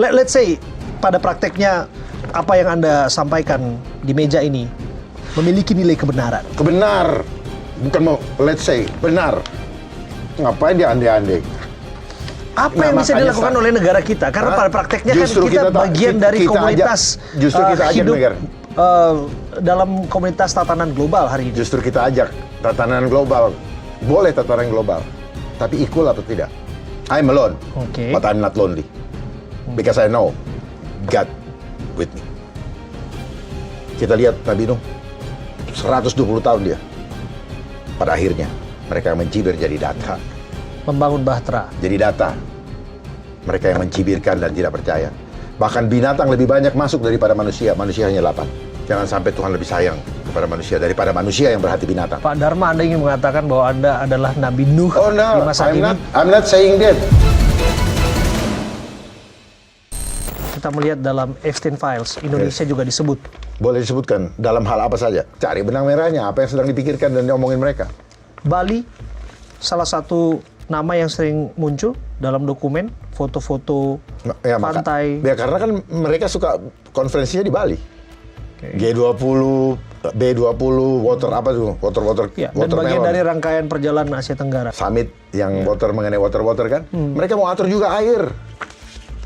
let's say pada prakteknya apa yang Anda sampaikan di meja ini memiliki nilai kebenaran. Benar. Bukan mau let's say, benar. Ngapain dia andai-andai? Apa yang bisa dilakukan oleh negara kita? Karena pada prakteknya kan kita bagian dari komunitas hidup dalam komunitas tatanan global hari ini. Justru kita ajak tatanan global. Boleh tatanan global. Tapi equal atau tidak? I'm alone, but I'm not lonely. Because I know God with me. Kita lihat Nabi Nuh, 120 tahun dia. Pada akhirnya, mereka yang mencibir jadi data. Membangun bahtera. Jadi data. Mereka yang mencibirkan dan tidak percaya. Bahkan binatang lebih banyak masuk daripada manusia. Manusia hanya 8. Jangan sampai Tuhan lebih sayang kepada manusia daripada manusia yang berhati binatang. Pak Dharma, Anda ingin mengatakan bahwa Anda adalah Nabi Nuh di masa kini? I'm not saying that. Kita melihat dalam Epstein Files, Indonesia juga disebut. Boleh disebutkan dalam hal apa saja. Cari benang merahnya, apa yang sedang dipikirkan dan diomongin mereka. Bali, salah satu nama yang sering muncul dalam dokumen, foto-foto pantai. Ya karena kan mereka suka konferensinya di Bali. G20, B20, water apa tuh? Water ya, dan bagian dari rangkaian perjalanan Asia Tenggara. Summit yang water mengenai water kan. Mereka mau atur juga air.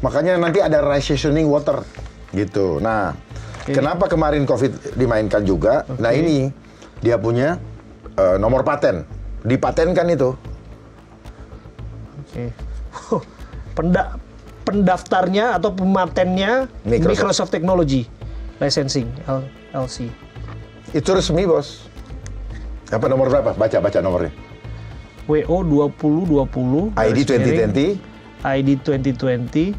Makanya nanti ada rationing water gitu. Nah, kenapa kemarin COVID dimainkan juga? Nah ini dia punya nomor paten, dipatenkan itu. Pendaftarnya atau pematennya Microsoft Technology Licensing LC. Itu resmi bos. Apa nomor berapa? Baca nomornya. WO 2020 ID 2020 ID 2020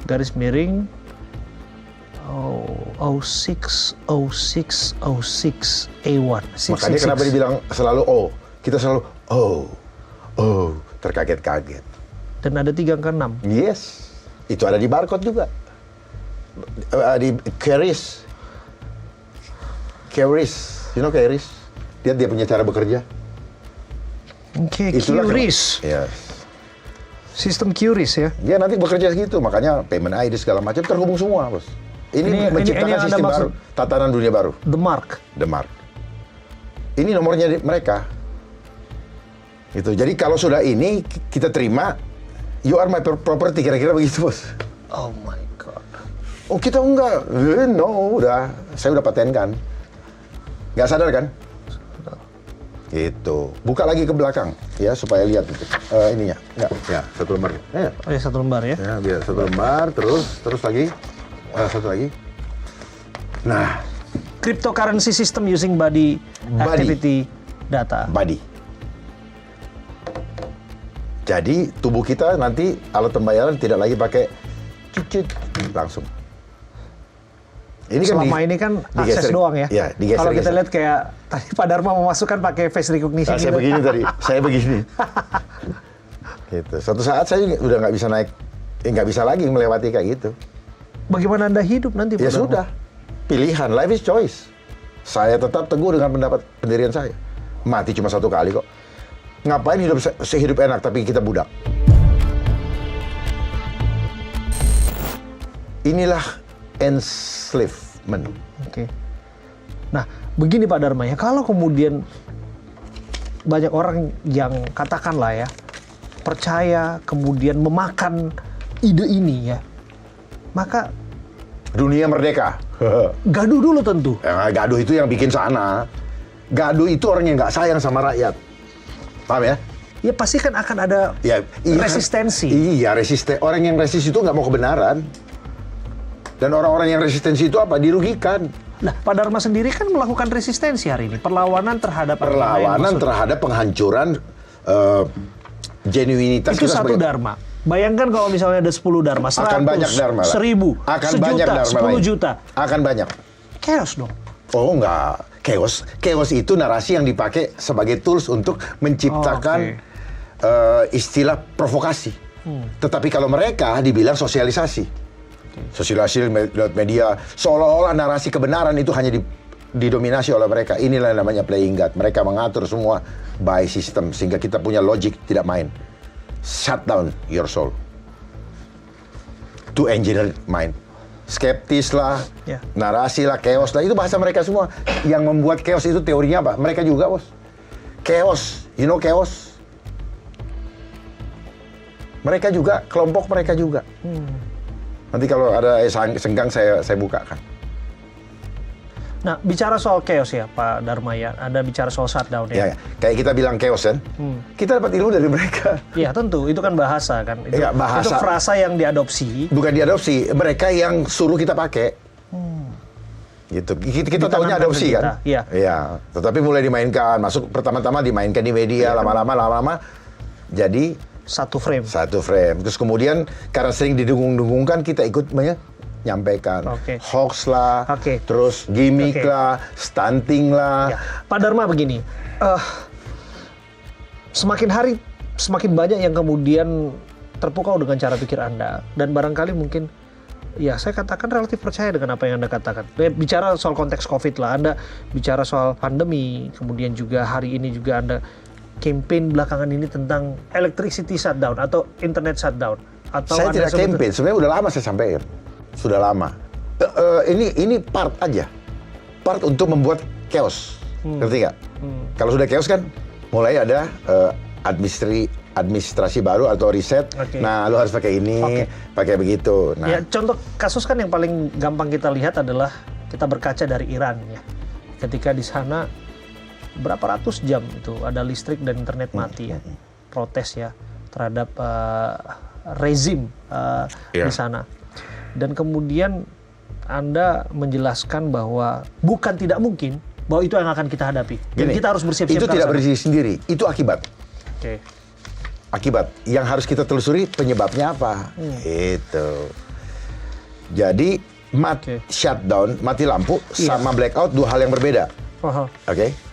garis miring 060606 A1. Makanya kenapa dibilang selalu O? Kita selalu terkaget-kaget. Dan ada 3 angka 6. Yes. Itu ada di barcode juga. Di Keris. You know Keris? Dia punya cara bekerja. QRIS. Yes. Sistem QRIS ya. Dia nanti bekerja gitu, makanya payment ID segala macam terhubung semua, bos. Ini menciptakan sistem baru, tatanan dunia baru. The Mark. Ini nomornya mereka. Gitu. Jadi kalau sudah ini kita terima, you are my property, kira-kira begitu, bos. Oh my God. Oh kita enggak, no, saya udah patenkan. Nggak sadar kan? Gitu. Buka lagi ke belakang, ya supaya lihat itu. Ininya, ya satu lembar. Oh ya satu lembar ya? Ya biar satu lembar, terus lagi, satu lagi. Nah, cryptocurrency system using body activity data. Body. Jadi tubuh kita nanti alat pembayaran tidak lagi pakai cicit langsung. Ini selama ini kan akses doang ya. Kalau kita lihat kayak tadi Pak Dharma memasukkan pakai face recognition. Saya begini tadi, saya begini. Gitu. Suatu saat saya udah nggak bisa naik, nggak bisa lagi melewati kayak gitu. Bagaimana Anda hidup nanti? Ya sudah, pilihan, life is choice. Saya tetap teguh dengan pendapat pendirian saya. Mati cuma satu kali kok. Ngapain hidup enak tapi kita budak? Inilah enslavement. Nah, begini Pak Dharma ya, kalau kemudian banyak orang yang katakanlah ya, percaya kemudian memakan ide ini ya, maka dunia merdeka. Gaduh dulu tentu. Gaduh itu yang bikin sana. Gaduh itu orang yang nggak sayang sama rakyat. Paham ya? Ya pasti kan akan ada resistensi. Iya, orang yang resist itu nggak mau kebenaran. Dan orang-orang yang resistensi itu apa? Dirugikan. Nah, Pak Dharma sendiri kan melakukan resistensi hari ini. Perlawanan terhadap penghancuran genuinitas. Itu satu Dharma. Bayangkan kalau misalnya ada 10 Dharma, 100, akan banyak Dharma 1000, akan 1 banyak juta, Dharma 10 lain. juta. Akan banyak. Chaos dong. Oh enggak, chaos itu narasi yang dipakai sebagai tools untuk menciptakan istilah provokasi. Tetapi kalau mereka dibilang sosialisasi. Sosialisasi lewat media, seolah-olah narasi kebenaran itu hanya didominasi oleh mereka. Inilah yang namanya playing God. Mereka mengatur semua by system sehingga kita punya logic tidak main. Shut down your soul. to engineer mind. Skeptis lah, narasi lah, chaos lah, itu bahasa mereka semua. Yang membuat chaos itu teorinya apa? Mereka juga, bos. Chaos, you know chaos? Mereka juga, kelompok mereka juga. Nanti kalau ada senggang saya bukakan. Nah, bicara soal chaos ya, Pak Dharma ya, Anda bicara soal shutdown ya. Ya, kayak kita bilang chaos kan, kita dapat ilmu dari mereka. Iya tentu, itu kan bahasa kan. Itu, bahasa. Itu frasa yang diadopsi. Bukan diadopsi, mereka yang suruh kita pakai. Gitu. Kita tahunya adopsi kan. Iya. Iya. Tetapi mulai dimainkan, masuk pertama-tama dimainkan di media, lama-lama jadi satu frame. Terus kemudian karena sering didungung-dungungkan, kita ikut menyampaikan hoax lah, terus gimmick lah, stunting lah. Ya. Pak Dharma begini, semakin hari semakin banyak yang kemudian terpukau dengan cara pikir Anda, dan barangkali mungkin ya saya katakan relatif percaya dengan apa yang Anda katakan. Bicara soal konteks COVID lah, Anda bicara soal pandemi, kemudian juga hari ini juga Anda campaign belakangan ini tentang electricity shutdown atau internet shutdown. Atau saya tidak campaign, sebenarnya udah lama saya sampaikan. Sudah lama. Ini part aja. Part untuk membuat chaos. Ngerti nggak? Kalau sudah chaos kan mulai ada administrasi baru atau riset. Nah, lu harus pakai ini, pakai begitu. Nah, ya, contoh kasus kan yang paling gampang kita lihat adalah kita berkaca dari Iran ya. Ketika di sana berapa ratus jam itu ada listrik dan internet mati ya. Protes ya terhadap rezim di sana. Dan kemudian Anda menjelaskan bahwa bukan tidak mungkin bahwa itu yang akan kita hadapi. Dan kita harus bersiap-siap. Itu tidak berdiri sendiri, itu akibat. Akibat yang harus kita telusuri penyebabnya apa. Itu. Jadi shutdown, mati lampu sama blackout dua hal yang berbeda.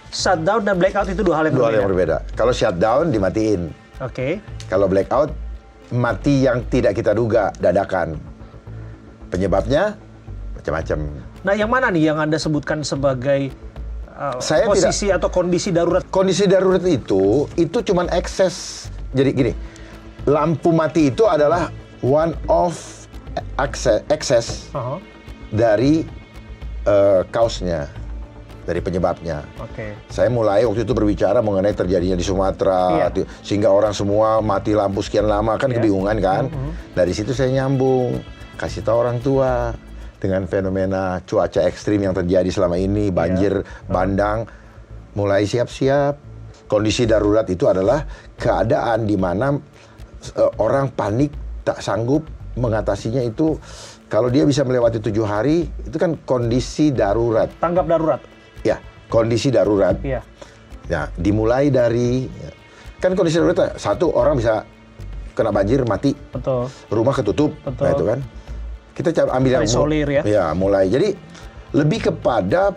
Shutdown dan blackout itu dua hal yang berbeda. Kalau shutdown dimatiin. Kalau blackout mati yang tidak kita duga, dadakan. Penyebabnya macam-macam. Nah, yang mana nih yang Anda sebutkan sebagai posisi atau kondisi darurat? Kondisi darurat itu cuman ekses. Jadi gini, lampu mati itu adalah one of excess dari kausnya, dari penyebabnya. Saya mulai waktu itu berbicara mengenai terjadinya di Sumatera, sehingga orang semua mati lampu sekian lama, kan kebingungan kan. Dari situ saya nyambung, kasih tahu orang tua dengan fenomena cuaca ekstrim yang terjadi selama ini, banjir bandang, mulai siap-siap. Kondisi darurat itu adalah keadaan di mana orang panik, tak sanggup mengatasinya itu. Kalau dia bisa melewati 7 hari, itu kan kondisi darurat. Tanggap darurat? Ya, kondisi darurat. Ya, dimulai dari, kan kondisi darurat, satu orang bisa kena banjir, mati. Rumah ketutup, nah itu kan. Kita ambil yang mulai. Jadi lebih kepada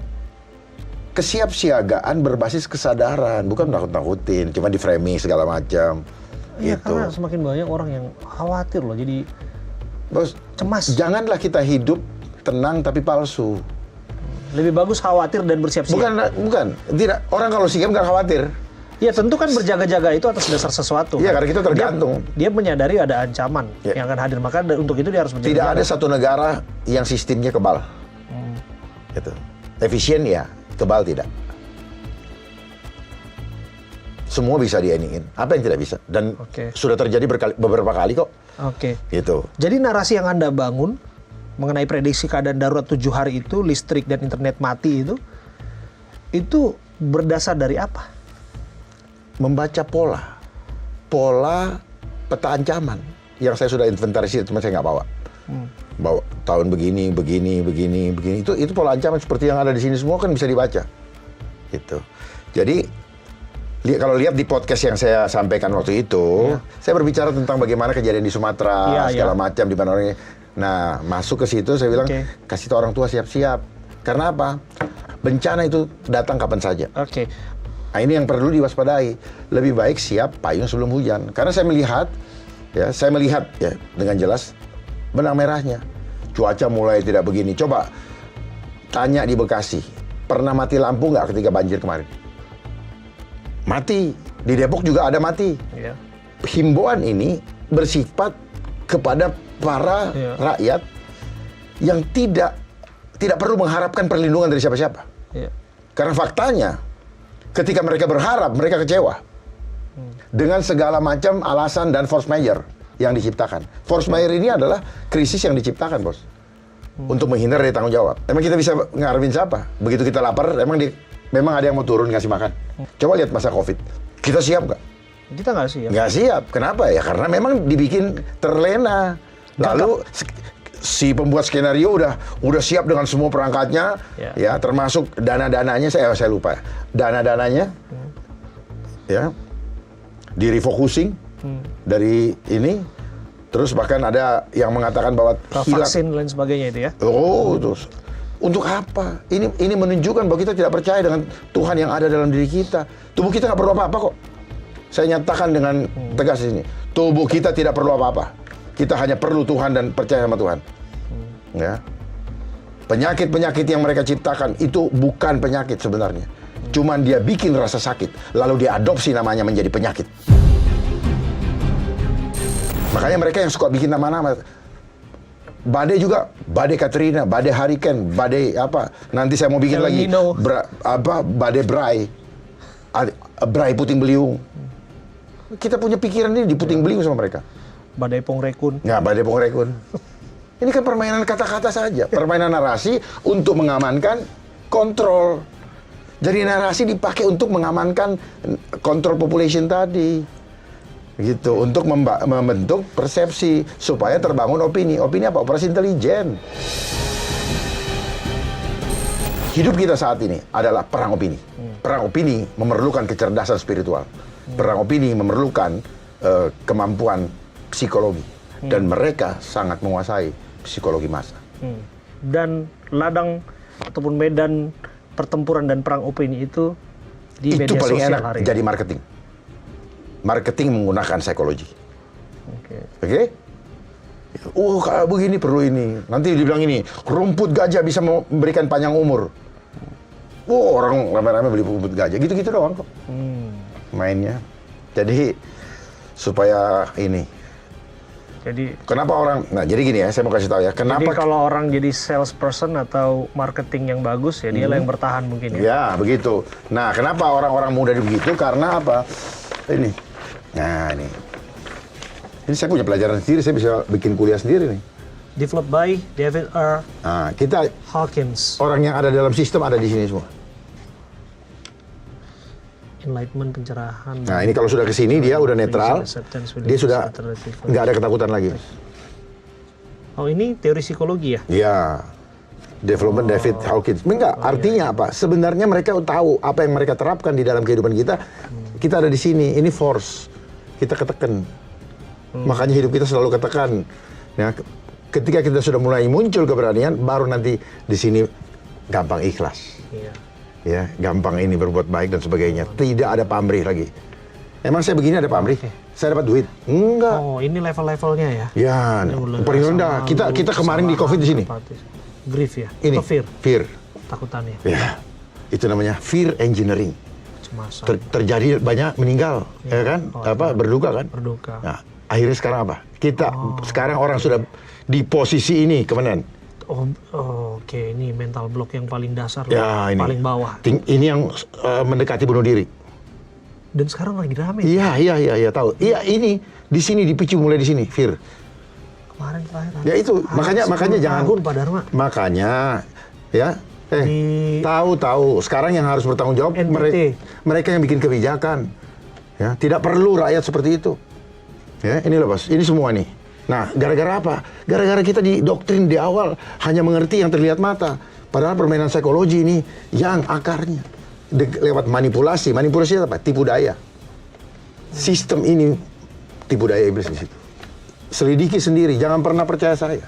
kesiapsiagaan berbasis kesadaran, bukan nakut-nakutin, cuma di framing segala macam. Iya, karena semakin banyak orang yang khawatir loh, jadi bos, cemas. Janganlah kita hidup tenang tapi palsu. Lebih bagus khawatir dan bersiap-siap. Bukan. Tidak. Orang kalau siap nggak khawatir. Ya tentu kan berjaga-jaga itu atas dasar sesuatu. Iya, karena kita tergantung. Dia menyadari ada ancaman yang akan hadir, maka untuk itu dia harus berjaga-jaga. Tidak ada satu negara yang sistemnya kebal. Gitu. Efisien ya, kebal tidak. Semua bisa diiniin. Apa yang tidak bisa? Dan sudah terjadi beberapa kali kok. Gitu. Jadi narasi yang Anda bangun mengenai prediksi keadaan darurat 7 hari itu, listrik dan internet mati itu berdasar dari apa? Membaca pola peta ancaman yang saya sudah inventarisir, cuma saya nggak bawa. Bawa tahun begini. Itu pola ancaman seperti yang ada di sini semua kan bisa dibaca. Gitu. Jadi kalau lihat di podcast yang saya sampaikan waktu itu, saya berbicara tentang bagaimana kejadian di Sumatera, segala macam di mana orangnya. Nah, masuk ke situ saya bilang kasih tahu orang tua siap-siap. Karena apa? Bencana itu datang kapan saja. Nah, ini yang perlu diwaspadai. Lebih baik siap payung sebelum hujan. Karena saya melihat ya dengan jelas benang merahnya. Cuaca mulai tidak begini. Coba tanya di Bekasi, pernah mati lampu nggak ketika banjir kemarin? Mati. Di Depok juga ada mati. Himbauan ini bersifat kepada para rakyat yang tidak perlu mengharapkan perlindungan dari siapa-siapa. Karena faktanya, ketika mereka berharap, mereka kecewa. Dengan segala macam alasan dan force majeure yang diciptakan. Force majeure ini adalah krisis yang diciptakan, Bos. Untuk menghindar dari tanggung jawab. Emang kita bisa ngarepin siapa? Begitu kita lapar, memang ada yang mau turun ngasih makan. Coba lihat masa COVID. Kita siap nggak? Kita nggak siap. Nggak siap. Kenapa ya? Karena memang dibikin terlena. Lalu si pembuat skenario udah siap dengan semua perangkatnya, ya termasuk dana-dananya. Saya lupa. Dana-dananya, ya di refocusing dari ini. Terus bahkan ada yang mengatakan bahwa vaksin dan lain sebagainya itu ya. Oh, terus untuk apa? Ini menunjukkan bahwa kita tidak percaya dengan Tuhan yang ada dalam diri kita. Tubuh kita nggak perlu apa-apa kok. Saya nyatakan dengan tegas di sini. Tubuh kita tidak perlu apa-apa. Kita hanya perlu Tuhan dan percaya sama Tuhan. Ya. Penyakit-penyakit yang mereka ciptakan itu bukan penyakit sebenarnya. Cuman dia bikin rasa sakit, lalu dia adopsi namanya menjadi penyakit. Makanya mereka yang suka bikin nama-nama. Badai juga, badai Katrina, badai Hurricane, badai apa? Nanti saya mau bikin lagi badai Brai. Brai puting beliung. Kita punya pikiran ini di puting beliung sama mereka. Badai Pongrekun. Nggak, badai Pongrekun. Ini kan permainan kata-kata saja, permainan narasi untuk mengamankan kontrol. Jadi narasi dipakai untuk mengamankan kontrol population tadi. Gitu, untuk membentuk persepsi supaya terbangun opini. Opini apa? Operasi intelijen. Hidup kita saat ini adalah perang opini. Perang opini memerlukan kecerdasan spiritual. Perang opini memerlukan kemampuan psikologi. Dan mereka sangat menguasai psikologi massa. Dan ladang ataupun medan pertempuran dan perang opini itu di media paling sosial enak hari jadi marketing. Marketing menggunakan psikologi. Oke? Kalau begini perlu ini. Nanti dibilang ini, rumput gajah bisa memberikan panjang umur. Orang rame-rame beli rumput gajah. Gitu-gitu doang kok. Mainnya. Jadi, supaya ini. Jadi, kenapa orang, jadi gini ya, saya mau kasih tahu ya. Kenapa? Jadi kalau orang jadi salesperson atau marketing yang bagus, ya dialah yang bertahan mungkin ya. Ya, begitu. Nah, kenapa orang-orang muda begitu? Karena apa? Ini. Nah, ini saya punya pelajaran sendiri, saya bisa bikin kuliah sendiri nih. Developed by David R. Kita Hawkins. Orang yang ada dalam sistem ada di sini semua. Enlightenment, pencerahan. Nah, ini kalau sudah ke sini dia udah netral. Dia sudah nggak ada ketakutan lagi. Oh, ini teori psikologi ya? Iya. Development David Hawkins. Enggak, artinya apa? Sebenarnya mereka tahu apa yang mereka terapkan di dalam kehidupan kita. Kita ada di sini, ini force. Kita ketekan. Makanya hidup kita selalu ketekan. Ya, ketika kita sudah mulai muncul keberanian, baru nanti di sini gampang ikhlas. Ya, gampang ini berbuat baik dan sebagainya. Tidak ada pamrih lagi. Emang saya begini ada pamrih? Saya dapat duit? Enggak. Oh, ini level-levelnya ya? Ya, paling rendah. Kita kemarin di COVID di sini. Grief ya? Ini, atau fear? Fear. Takutannya? Ya, itu namanya fear engineering. Terjadi banyak meninggal, ya kan? Berduka kan? Berduka. Nah, akhirnya sekarang apa? Kita sekarang orang sudah di posisi ini, kemudian. Oke, ini mental block yang paling dasar, ya, paling bawah. Ini yang mendekati bunuh diri. Dan sekarang lagi rame. Iya, tahu. Iya, ini di sini dipicu mulai di sini, fear. Kemarin terakhir. Ya itu, makanya jangan. Tahun, Pak Dharma. Makanya, ya. Tahu. Sekarang yang harus bertanggung jawab mereka yang bikin kebijakan. Ya, tidak perlu rakyat seperti itu. Ya, ini loh Bos, ini semua nih. Nah, gara-gara apa? Gara-gara kita didoktrin di awal hanya mengerti yang terlihat mata. Padahal permainan psikologi ini yang akarnya lewat manipulasi. Manipulasi apa? Tipu daya. Sistem ini tipu daya iblis di situ. Selidiki sendiri, jangan pernah percaya saya.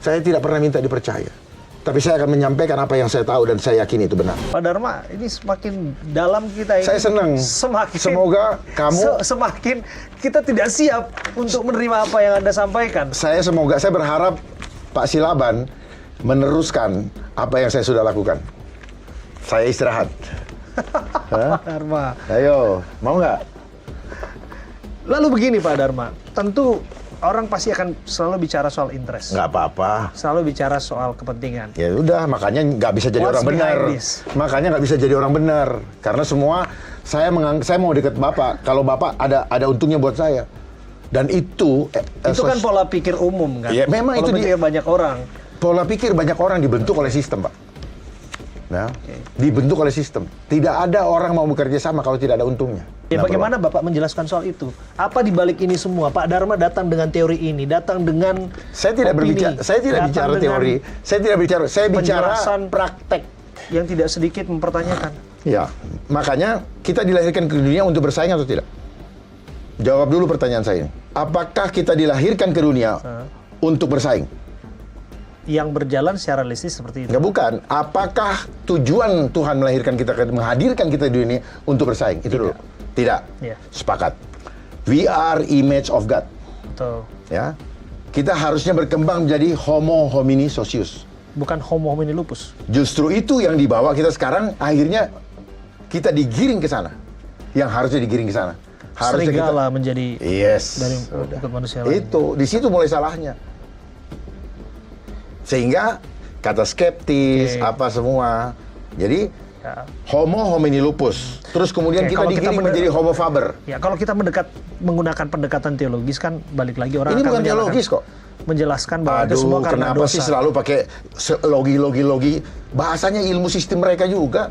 Saya tidak pernah minta dipercaya. Tapi saya akan menyampaikan apa yang saya tahu dan saya yakin itu benar. Pak Dharma, ini semakin dalam kita ini. Saya senang. Semoga kamu semakin kita tidak siap untuk menerima apa yang Anda sampaikan. Saya berharap Pak Silaban meneruskan apa yang saya sudah lakukan. Saya istirahat. Pak Dharma. Ayo, mau nggak? Lalu begini Pak Dharma, tentu orang pasti akan selalu bicara soal interest. Nggak apa-apa. Selalu bicara soal kepentingan. Ya udah, makanya nggak bisa jadi What's orang benar. behind this? Makanya nggak bisa jadi orang benar. Karena semua saya mau deket Bapak. Kalau Bapak ada untungnya buat saya. Dan itu Kan pola pikir umum kan. Ya, memang pola itu pikir banyak orang. Pola pikir banyak orang dibentuk oleh sistem, Pak. Nah, dibentuk oleh sistem. Tidak ada orang mau bekerja sama kalau tidak ada untungnya. Ya, bagaimana Bapak menjelaskan soal itu? Apa di balik ini semua? Pak Dharma datang dengan teori ini, datang dengan Saya tidak opini, berbicara, saya tidak datang bicara dengan teori. Saya bicara penjelasan praktek. yang tidak sedikit mempertanyakan. Ya, makanya kita dilahirkan ke dunia untuk bersaing atau tidak? Jawab dulu pertanyaan saya ini. Apakah kita dilahirkan ke dunia untuk bersaing? Yang berjalan secara realistis seperti itu. Enggak, bukan. Apakah tujuan Tuhan melahirkan kita, menghadirkan kita di dunia untuk bersaing? Itu dulu. Tidak. Ya. Sepakat. We are image of God. Betul. Ya. Kita harusnya berkembang menjadi homo homini socius. Bukan homo homini lupus. Justru itu yang dibawa kita sekarang, akhirnya kita digiring ke sana. Yang harusnya digiring ke sana. Harusnya Serigala menjadi dari Udah. bukan manusia lain. Itu, di situ mulai salahnya. Sehingga kata skeptis, apa semua. Jadi homo homini lupus. Terus kemudian kita digiring menjadi homo faber. Ya, kalau kita menggunakan pendekatan teologis kan balik lagi orang Ini akan bukan teologis kok. menjelaskan bahwa itu semua karena kenapa dosa. sih selalu pakai logi? Bahasanya ilmu sistem mereka juga.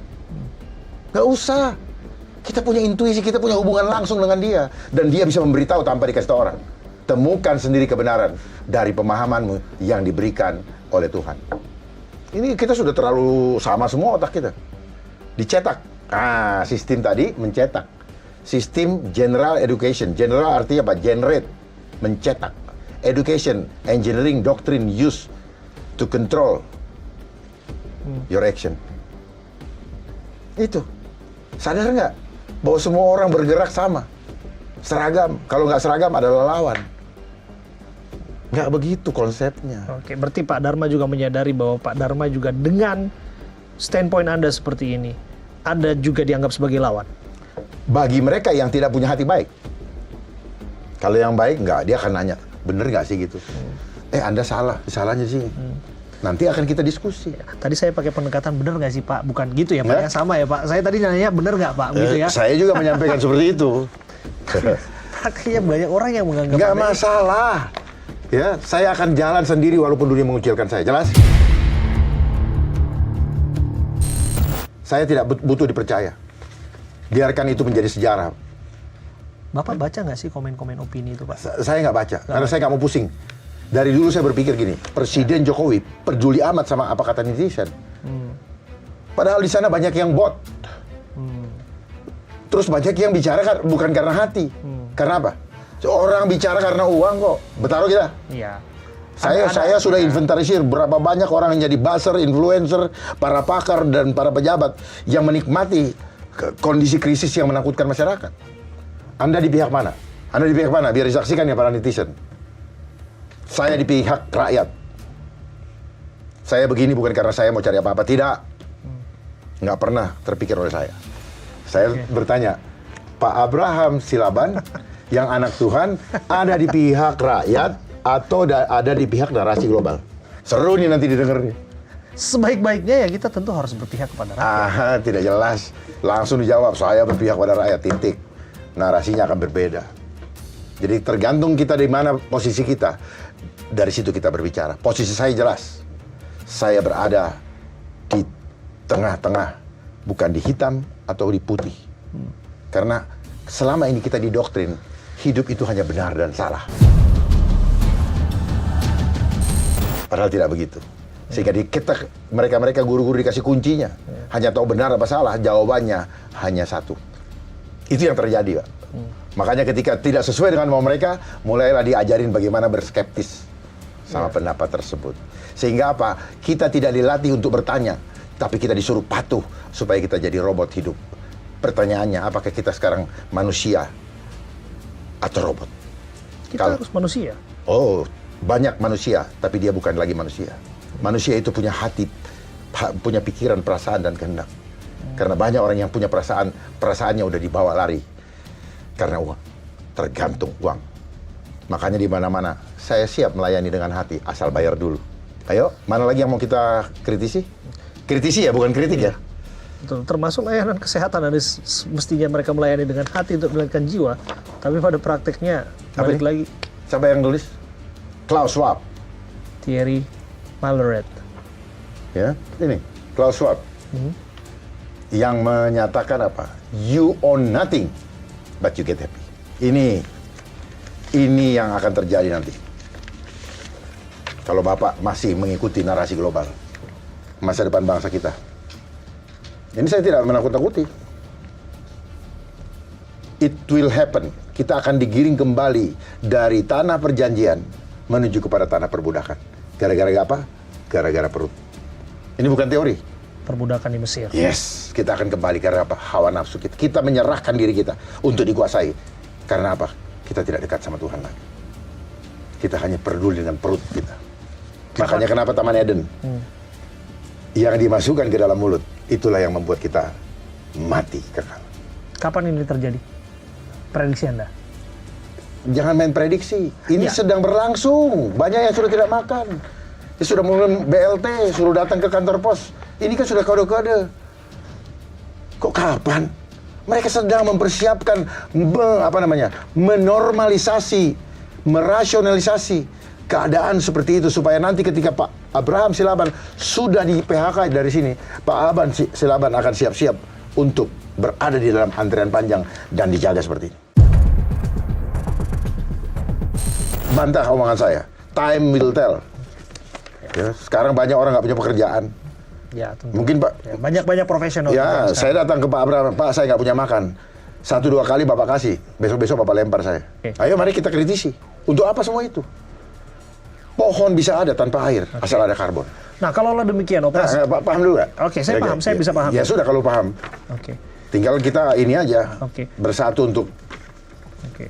Nggak usah. Kita punya intuisi, kita punya hubungan langsung dengan dia. Dan dia bisa memberitahu tanpa dikasih tahu orang. Temukan sendiri kebenaran dari pemahamanmu yang diberikan oleh Tuhan. Ini kita sudah terlalu sama semua otak kita. Dicetak. Sistem tadi mencetak. Sistem general education. General artinya apa? Generate. Mencetak. Education, engineering, doctrine used to control your action. Itu. Sadar nggak? Bahwa semua orang bergerak sama. Seragam. Kalau nggak seragam adalah lawan. Nggak begitu konsepnya. Oke, berarti Pak Dharma juga menyadari bahwa Pak Dharma juga dengan standpoint Anda seperti ini, Anda juga dianggap sebagai lawan. Bagi mereka yang tidak punya hati baik. Kalau yang baik, nggak. Dia akan nanya, bener nggak sih gitu? Anda salah. Salahnya sih. Nanti akan kita diskusi. Tadi saya pakai pendekatan bener nggak sih Pak? Bukan gitu ya Pak, yang sama ya Pak. Saya tadi nanya bener nggak Pak? Gitu ya. Saya juga menyampaikan seperti itu. Kayaknya banyak orang yang menganggap Nggak masalah. Ya, saya akan jalan sendiri walaupun dunia mengucilkan saya. Jelas? Saya tidak butuh dipercaya. Biarkan itu menjadi sejarah. Bapak baca nggak sih komen-komen opini itu Pak? Saya nggak baca, karena saya nggak mau pusing. Dari dulu saya berpikir gini, Presiden Jokowi peduli amat sama apa kata netizen. Padahal di sana banyak yang bot. Terus banyak yang bicara bukan karena hati. Karena apa? Orang bicara karena uang kok. Betul kita? Iya. Saya sudah inventarisir berapa banyak orang yang jadi buzzer, influencer, para pakar dan para pejabat yang menikmati kondisi krisis yang menakutkan masyarakat. Anda di pihak mana? Anda di pihak mana? Biar disaksikan ya para netizen. Saya di pihak rakyat. Saya begini bukan karena saya mau cari apa-apa. Tidak. Nggak pernah terpikir oleh saya. Saya bertanya, Pak Abraham Silaban yang anak Tuhan ada di pihak rakyat atau ada di pihak narasi global? Seru nih nanti didengar nih. Sebaik-baiknya ya kita tentu harus berpihak kepada rakyat. Tidak jelas. Langsung dijawab, saya berpihak pada rakyat, titik. Narasinya akan berbeda. Jadi tergantung kita di mana posisi kita. Dari situ kita berbicara. Posisi saya jelas. Saya berada di tengah-tengah. Bukan di hitam atau di putih. Karena selama ini kita didoktrin, hidup itu hanya benar dan salah. Padahal tidak begitu. Sehingga mereka guru-guru dikasih kuncinya. Hanya tahu benar apa salah, jawabannya hanya satu. Itu yang terjadi, Pak. Makanya ketika tidak sesuai dengan mau mereka, mulailah diajarin bagaimana berskeptis sama pendapat tersebut. Sehingga apa? Kita tidak dilatih untuk bertanya, tapi kita disuruh patuh supaya kita jadi robot hidup. Pertanyaannya, apakah kita sekarang manusia atau robot? Kita harus manusia. Oh, banyak manusia, tapi dia bukan lagi manusia. Manusia itu punya hati, punya pikiran, perasaan, dan kehendak. Karena banyak orang yang punya perasaannya udah dibawa lari. Karena uang. Tergantung uang. Makanya di mana-mana saya siap melayani dengan hati, asal bayar dulu. Ayo, mana lagi yang mau kita kritisi? Kritisi ya, bukan kritik ya. Betul. Termasuk layanan kesehatan, ada mestinya mereka melayani dengan hati untuk menyelamatkan jiwa, tapi pada prakteknya balik lagi. Siapa yang tulis? Klaus Schwab. Thierry Malleret. Ya, ini Klaus Schwab. Yang menyatakan apa? You own nothing, but you get happy. Ini yang akan terjadi nanti. Kalau Bapak masih mengikuti narasi global, masa depan bangsa kita. Ini saya tidak menakut-nakuti. It will happen. Kita akan digiring kembali dari tanah perjanjian menuju kepada tanah perbudakan. Gara-gara apa? Gara-gara perut. Ini bukan teori. Perbudakan di Mesir. Yes, kita akan kembali karena apa? Hawa nafsu kita. Kita menyerahkan diri kita untuk dikuasai. Karena apa? Kita tidak dekat sama Tuhan lagi. Kita hanya peduli dengan perut kita. Makanya kenapa Taman Eden? Yang dimasukkan ke dalam mulut, itulah yang membuat kita mati kekal. Kapan ini terjadi? Prediksi Anda? Jangan main prediksi. Ini sedang berlangsung. Banyak yang sudah tidak makan. Ya, sudah mulai BLT, suruh datang ke kantor pos. Ini kan sudah kode-kode. Kok kapan? Mereka sedang mempersiapkan menormalisasi, merasionalisasi keadaan seperti itu supaya nanti ketika Pak Abraham Silaban sudah di PHK dari sini, Pak Abraham Silaban akan siap-siap untuk berada di dalam antrian panjang dan dijaga seperti ini. Bantah omongan saya. Time will tell. Ya, sekarang banyak orang nggak punya pekerjaan. Ya, tentu. Mungkin Pak. Ya, banyak profesional. Ya, saya datang ke Pak Abraham, Pak, saya nggak punya makan. 1-2 kali Bapak kasih, besok-besok Bapak lempar saya. Ayo mari kita kritisi. Untuk apa semua itu? Pohon bisa ada tanpa air, asal ada karbon. Nah, kalau demikian operasi. Pak paham dulu nggak? Oke, saya paham, saya bisa paham. Ya sudah kalau paham. Oke. Tinggal kita ini aja, Oke. bersatu untuk. Oke.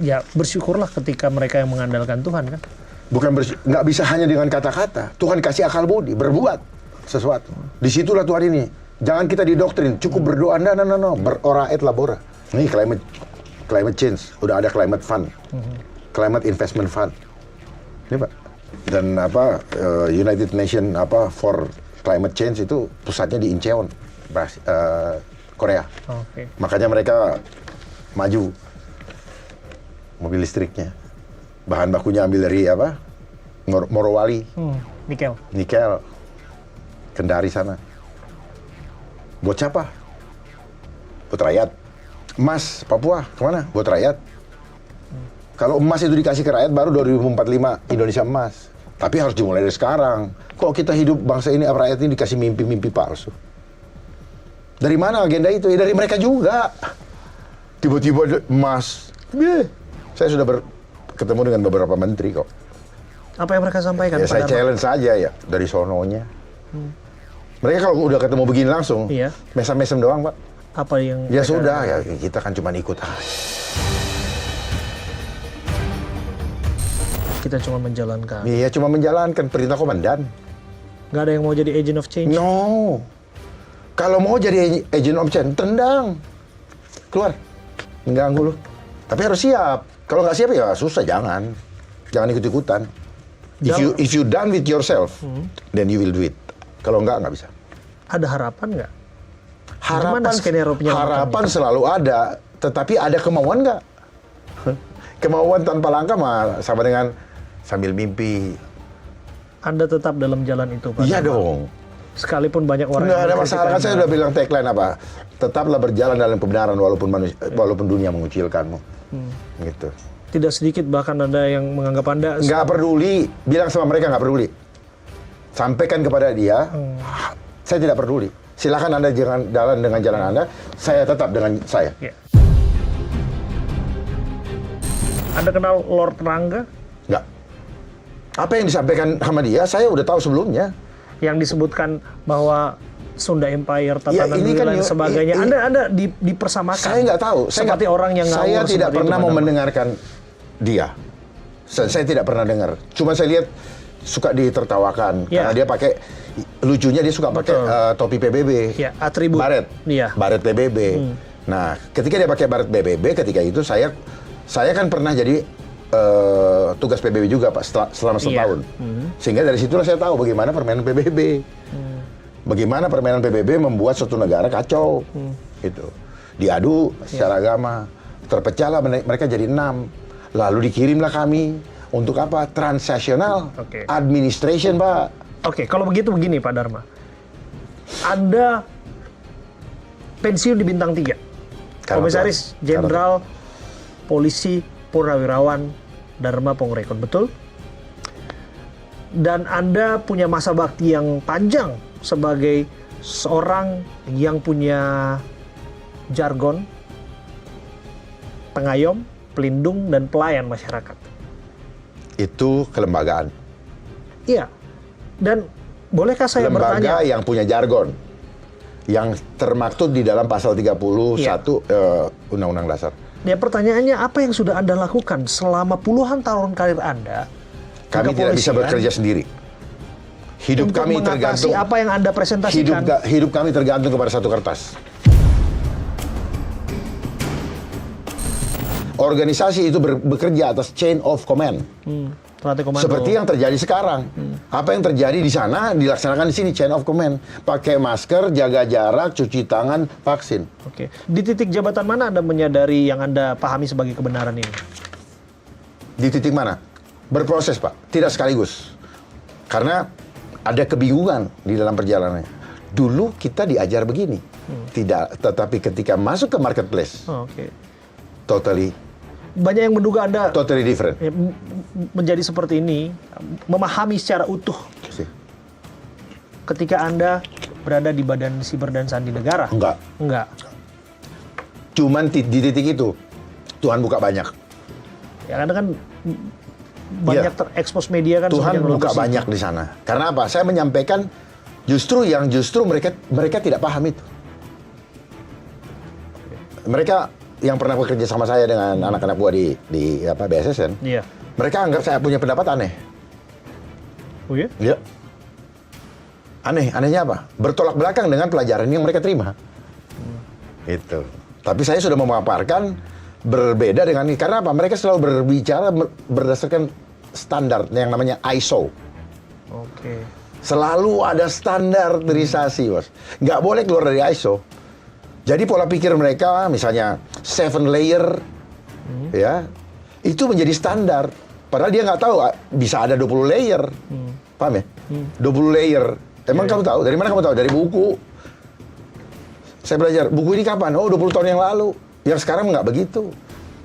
Ya, bersyukurlah ketika mereka yang mengandalkan Tuhan kan. Bukan nggak bisa hanya dengan kata-kata. Tuhan kasih akal budi, berbuat sesuatu. Disitulah Tuhan ini. Jangan kita didoktrin, cukup berdoa, no. Berora et labora. Ini climate change, udah ada climate fund, climate investment fund. Ini Pak. Dan United Nation for climate change itu pusatnya di Incheon, Korea. Oke. Makanya mereka maju mobil listriknya. Bahan bakunya ambil dari Morowali. Nikel. Kendari sana. Buat siapa? Buat rakyat. Emas, Papua, kemana? Buat rakyat. Kalau emas itu dikasih ke rakyat, baru 2045 Indonesia emas. Tapi harus dimulai dari sekarang. Kok kita hidup bangsa ini, rakyat ini dikasih mimpi-mimpi palsu? Dari mana agenda itu? Ya dari mereka juga. Tiba-tiba emas. Saya sudah ketemu dengan beberapa menteri kok. Apa yang mereka sampaikan? Ya saya challenge saja ya, dari sononya. Mereka kalau udah ketemu begini langsung, mesem-mesem doang Pak. Apa yang... Ya sudah, ya kita kan cuma ikut aja. Kita cuma menjalankan. Iya, cuma menjalankan perintah komandan. Nggak ada yang mau jadi agent of change? No. Kalau mau jadi agent of change, tendang. Keluar. Mengganggu lu. Tapi harus siap. Kalau nggak siap ya susah, jangan ikut-ikutan. If you done with yourself, then you will do it. Kalau nggak bisa. Ada harapan nggak? Harapan selalu ada, tetapi ada kemauan nggak? Kemauan tanpa langkah mah sama dengan sambil mimpi. Anda tetap dalam jalan itu, Pak? Iya dong. Sekalipun banyak orang nggak ada masalah, kan saya udah bilang tagline apa? Tetaplah berjalan dalam kebenaran walaupun dunia mengucilkanmu. Gitu. Tidak sedikit bahkan ada yang menganggap Anda... Nggak peduli. Bilang sama mereka nggak peduli. Sampaikan kepada dia, saya tidak peduli. Silakan Anda jangan jalan dengan jalan Anda, saya tetap dengan saya. Ya. Anda kenal Lord Rangga? Nggak. Apa yang disampaikan sama dia, saya udah tahu sebelumnya. Yang disebutkan bahwa Sunda Empire, tatanan dulu dan sebagainya. Anda dipersamakan. Saya nggak tahu. Seperti orang yang ngawur. Saya tidak pernah mau mendengarkan dia. Saya tidak pernah dengar. Cuma saya lihat suka ditertawakan. Karena dia pakai, lucunya dia suka pakai topi PBB. Ya, atribut. Baret. Ya. Baret PBB. Nah, ketika dia pakai baret PBB, ketika itu saya kan pernah jadi tugas PBB juga Pak selama setahun. Sehingga dari situlah saya tahu bagaimana permainan PBB. Bagaimana permainan PBB membuat suatu negara kacau. Gitu. Diadu secara agama. Terpecahlah mereka jadi 6. Lalu dikirimlah kami untuk apa? Transactional administration, Pak. Oke, kalau begitu begini Pak Dharma. Anda pensiun di Bintang 3. Komisaris Jenderal Polisi Purnawirawan Dharma Pongrekon, betul? Dan Anda punya masa bakti yang panjang sebagai seorang yang punya jargon, pengayom, pelindung, dan pelayan masyarakat. Itu kelembagaan. Iya. Dan bolehkah saya bertanya? Lembaga yang punya jargon, yang termaktub di dalam pasal 31 Undang-Undang Dasar. Ya, pertanyaannya apa yang sudah Anda lakukan selama puluhan tahun karir Anda? Kami tidak bisa bekerja sendiri. Hidup untuk kami mengatasi tergantung apa yang Anda presentasikan. Hidup kami tergantung kepada satu kertas. Organisasi itu bekerja atas chain of command. Seperti yang terjadi sekarang. Apa yang terjadi di sana dilaksanakan di sini, chain of command. Pakai masker, jaga jarak, cuci tangan, vaksin. Oke. Di titik jabatan mana Anda menyadari yang Anda pahami sebagai kebenaran ini? Di titik mana? Berproses, Pak. Tidak sekaligus. Karena ada kebingungan di dalam perjalanannya. Dulu kita diajar begini. Tidak, tetapi ketika masuk ke marketplace, totally banyak yang menduga Anda totally different. Menjadi seperti ini, memahami secara utuh. Ketika Anda berada di Badan Siber dan Sandi Negara? Enggak. Cuman di titik itu, Tuhan buka banyak. Ya, Anda kan banyak terekspos media kan. Tuhan buka banyak di sana. Karena apa? Saya menyampaikan justru mereka tidak paham itu. Mereka yang pernah bekerja sama saya dengan anak-anak buah di BSSN, mereka anggap saya punya pendapat aneh. Oh iya? Iya. Anehnya apa? Bertolak belakang dengan pelajaran yang mereka terima. Itu. Tapi saya sudah memaparkan berbeda dengan ini. Karena apa? Mereka selalu berbicara berdasarkan standar yang namanya ISO. Selalu ada standarisasi, Bos. Nggak boleh keluar dari ISO. Jadi pola pikir mereka, misalnya 7 layer, ya, itu menjadi standar. Padahal dia nggak tahu bisa ada 20 layer. Paham ya? 20 layer. Emang kamu tahu? Dari mana kamu tahu? Dari buku. Saya belajar, buku ini kapan? Oh, 20 tahun yang lalu. Yang sekarang nggak begitu.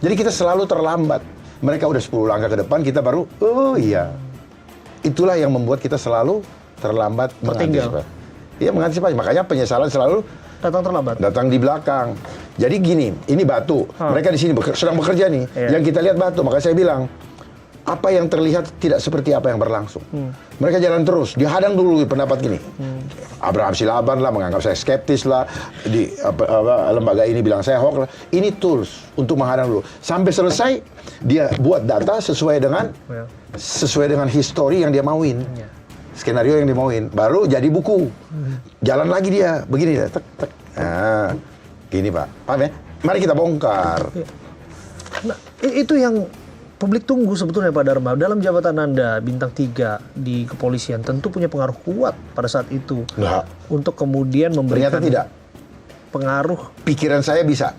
Jadi kita selalu terlambat. Mereka udah 10 langkah ke depan, kita baru, oh iya. Itulah yang membuat kita selalu terlambat mengantisipasi. Iya, mengantisipasi. Makanya penyesalan selalu datang terlambat. Datang di belakang. Jadi gini, ini batu. Mereka di sini sedang bekerja nih. Yang kita lihat batu. Makanya saya bilang, apa yang terlihat tidak seperti apa yang berlangsung. Mereka jalan terus. Dihadang dulu pendapat gini. Abraham Silaban lah menganggap saya skeptis lah. Di lembaga ini bilang saya hoax lah. Ini tools untuk menghadang dulu. Sampai selesai dia buat data sesuai dengan histori yang dia mauin. Skenario yang dimauin, baru jadi buku. Jalan lagi dia, begini ya, tek. Nah, gini Pak, paham ya? Mari kita bongkar. Nah, itu yang publik tunggu sebetulnya Pak Dharma. Dalam jabatan Anda, Bintang 3 di kepolisian, tentu punya pengaruh kuat pada saat itu. Enggak. Untuk kemudian memberikan ternyata tidak. Pengaruh. Pikiran saya bisa.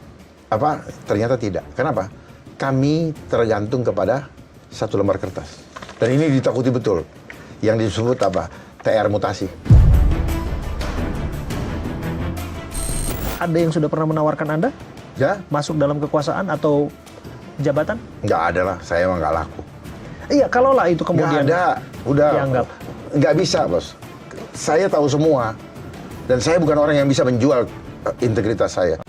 Ternyata tidak. Kenapa? Kami tergantung kepada satu lembar kertas. Dan ini ditakuti betul. Yang disebut apa? TR mutasi. Ada yang sudah pernah menawarkan Anda? Ya? Masuk dalam kekuasaan atau jabatan? Nggak ada lah, saya emang nggak laku. Iya, kalaulah itu kemudian nggak ada, udah dianggap. Nggak bisa, Bos. Saya tahu semua. Dan saya bukan orang yang bisa menjual integritas saya.